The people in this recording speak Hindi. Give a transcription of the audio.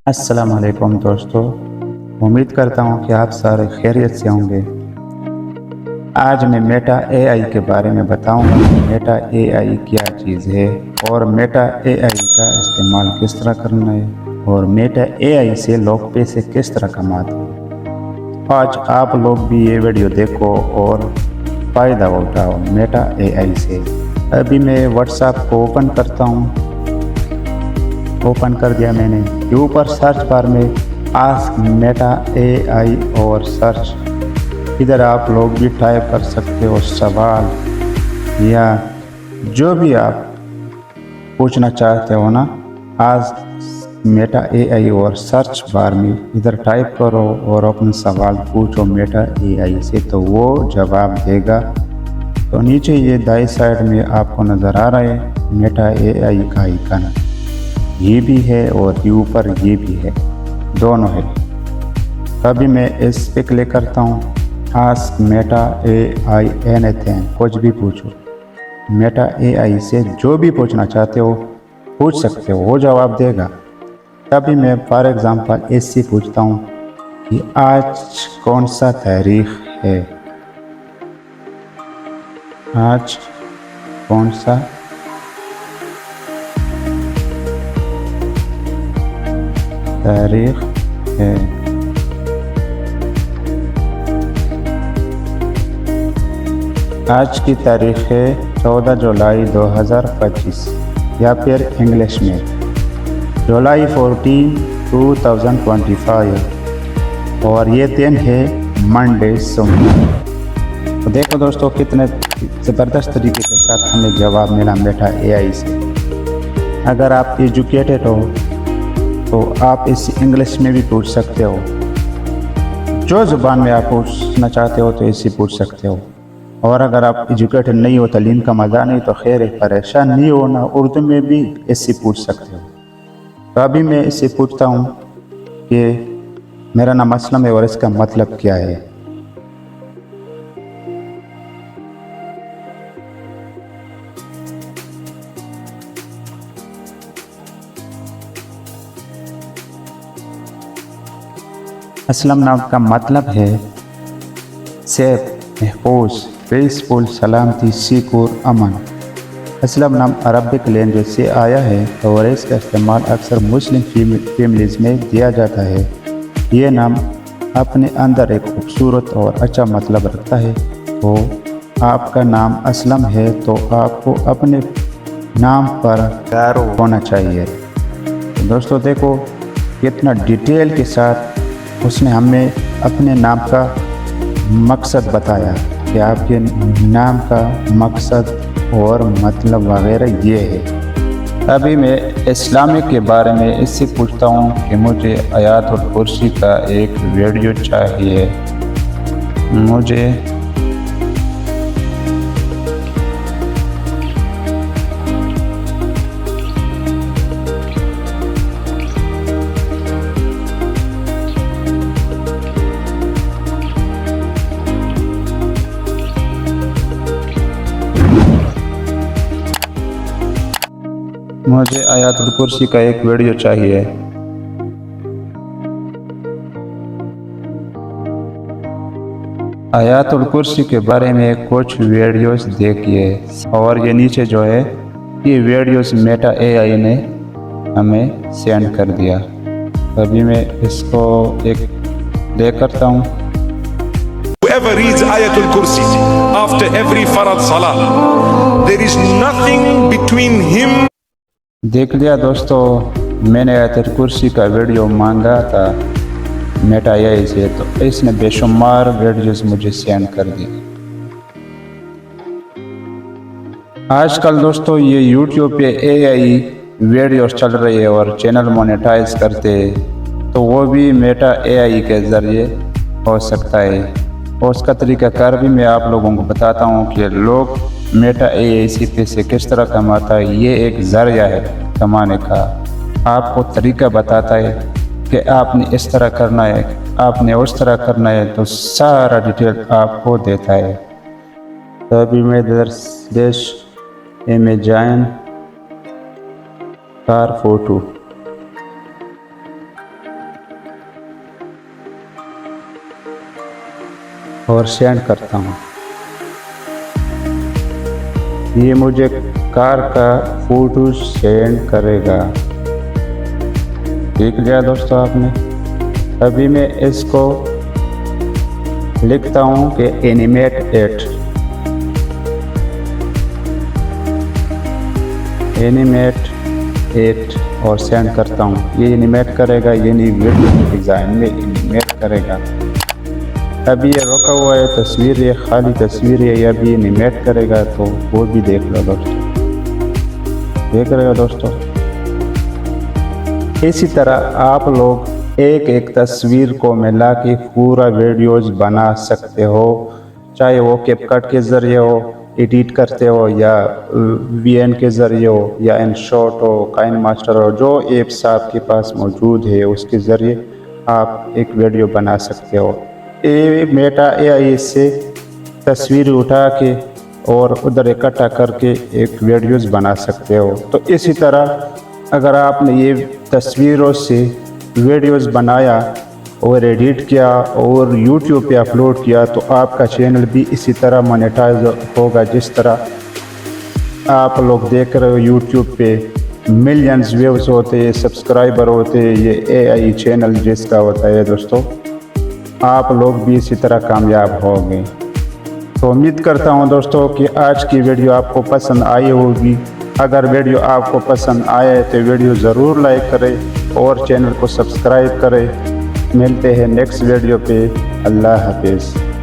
अस्सलाम वालेकुम दोस्तों, उम्मीद करता हूँ कि आप सारे खैरियत से होंगे। आज मैं मेटा एआई के बारे में बताऊँगा कि मेटा एआई क्या चीज़ है और मेटा एआई का इस्तेमाल किस तरह करना है और मेटा एआई से लोग पैसे किस तरह कमाते हैं। आज आप लोग भी ये वीडियो देखो और फ़ायदा उठाओ मेटा एआई से। अभी मैं व्हाट्सएप को ओपन करता हूँ। ओपन कर दिया मैंने। ये ऊपर सर्च बार में आस्क मेटा एआई और सर्च, इधर आप लोग भी टाइप कर सकते हो सवाल या जो भी आप पूछना चाहते हो ना। आस्क मेटा एआई और सर्च बार में इधर टाइप करो और अपना सवाल पूछो मेटा एआई से, तो वो जवाब देगा। तो नीचे ये दाई साइड में आपको नज़र आ रहा है मेटा एआई का आइकन, ये भी है और ये ऊपर ये भी है, दोनों है। अभी मैं इस पे क्लिक करता हूँ। आस्क मेटा एआई एनीथिंग, कुछ भी पूछो। मेटा एआई से जो भी पूछना चाहते हो पूछ सकते हो, वो जवाब देगा। तभी मैं फॉर एग्ज़ाम्पल इससे पूछता हूँ कि आज कौन सा तारीख है, आज कौन सा तारीख है। आज की तारीख है 14 जुलाई 2025 या फिर इंग्लिश में जुलाई 14, 2025 और ये दिन है मंडे सोमवार। तो देखो दोस्तों कितने ज़बरदस्त तरीके के साथ हमें जवाब मिला मेटा एआई से। अगर आप एजुकेटेड हो तो आप इस इंग्लिश में भी पूछ सकते हो, जो ज़ुबान में आप पूछना चाहते हो तो इससे पूछ सकते हो। और अगर आप एजुकेटेड नहीं हो, तालीम का मज़ा नहीं, तो खैर है, परेशान नहीं होना, उर्दू में भी इससे पूछ सकते हो। तो अभी मैं इससे पूछता हूँ कि मेरा नाम असलम है और इसका मतलब क्या है। असलम नाम का मतलब है सेफ, महफूज, पीसफुल, सलामती, सिक्योर, अमन। असलम नाम अरबिक लैंग्वेज से आया है और इसका इस्तेमाल अक्सर मुस्लिम फैमिलीज़ में दिया जाता है। ये नाम अपने अंदर एक खूबसूरत और अच्छा मतलब रखता है। तो आपका नाम असलम है तो आपको अपने नाम पर गर्व होना चाहिए। तो दोस्तों देखो कितना डिटेल के साथ उसने हमें अपने नाम का मकसद बताया कि आपके नाम का मकसद और मतलब वगैरह ये है। अभी मैं इस्लामिक के बारे में इससे पूछता हूँ कि मुझे आयतुल कुर्सी का एक वीडियो चाहिए। मुझे आयतुल कुर्सी का एक वीडियो चाहिए। आयतुल कुर्सी के बारे में कुछ वीडियोस देखिए और ये नीचे जो है ये वीडियोस मेटा एआई ने हमें सेंड कर दिया। अभी मैं इसको एक प्ले करता हूँ। Whoever reads Ayatul Kursi after every Farad Salah, there is nothing between him. देख लिया दोस्तों, मैंने आयतुल कुर्सी का वीडियो मांगा था मेटा एआई से, तो इसने बेशुमार वीडियोस मुझे सेंड कर दी। आजकल दोस्तों ये यूट्यूब पे एआई वीडियोस चल रही है और चैनल मोनेटाइज करते, तो वो भी मेटा एआई के ज़रिए हो सकता है। और उसका तरीक़ाकार भी मैं आप लोगों को बताता हूँ कि लोग मेटा एआई से पैसे किस तरह कमाता है। ये एक ज़रिया है कमाने का, आपको तरीका बताता है कि आपने इस तरह करना है, आपने उस तरह करना है, तो सारा डिटेल आपको देता है। तो अभी मैं देश अमेज़न कार फोटो और सेंड करता हूँ। ये मुझे कार का फ़ोटो सेंड करेगा। देख लिया दोस्तों आपने। अभी मैं इसको लिखता हूँ कि एनिमेट इट और सेंड करता हूँ। ये एनिमेट करेगा, यानी वीडियो डिज़ाइन में एनिमेट करेगा। अभी ये रुका हुआ है, तस्वीर ये खाली तस्वीर है, ये अभी एनिमेट करेगा, तो वो भी देख लो दोस्तों। देख रहे हो दोस्तों। इसी तरह आप लोग एक एक तस्वीर को मिला के पूरा वीडियोज़ बना सकते हो, चाहे वो कैपकट के ज़रिए हो, एडिट करते हो, या वीएन के ज़रिए हो, या InShot हो, KineMaster हो, जो एप्स आपके पास मौजूद है उसके ज़रिए आप एक वीडियो बना सकते हो। मेटा AI से तस्वीर उठा के और उधर इकट्ठा करके एक वीडियोज़ बना सकते हो। तो इसी तरह अगर आपने ये तस्वीरों से वीडियोज़ बनाया और एडिट किया और YouTube पे अपलोड किया, तो आपका चैनल भी इसी तरह मोनेटाइज होगा। जिस तरह आप लोग देख रहे हो YouTube पे मिलियंस व्यूज़ होते हैं, सब्सक्राइबर होते हैं, ये AI चैनल जिसका होता है दोस्तों, आप लोग भी इसी तरह कामयाब होंगे। तो उम्मीद करता हूं दोस्तों कि आज की वीडियो आपको पसंद आई होगी। अगर वीडियो आपको पसंद आए तो वीडियो ज़रूर लाइक करें और चैनल को सब्सक्राइब करें। मिलते हैं नेक्स्ट वीडियो पे। अल्लाह हाफिज़।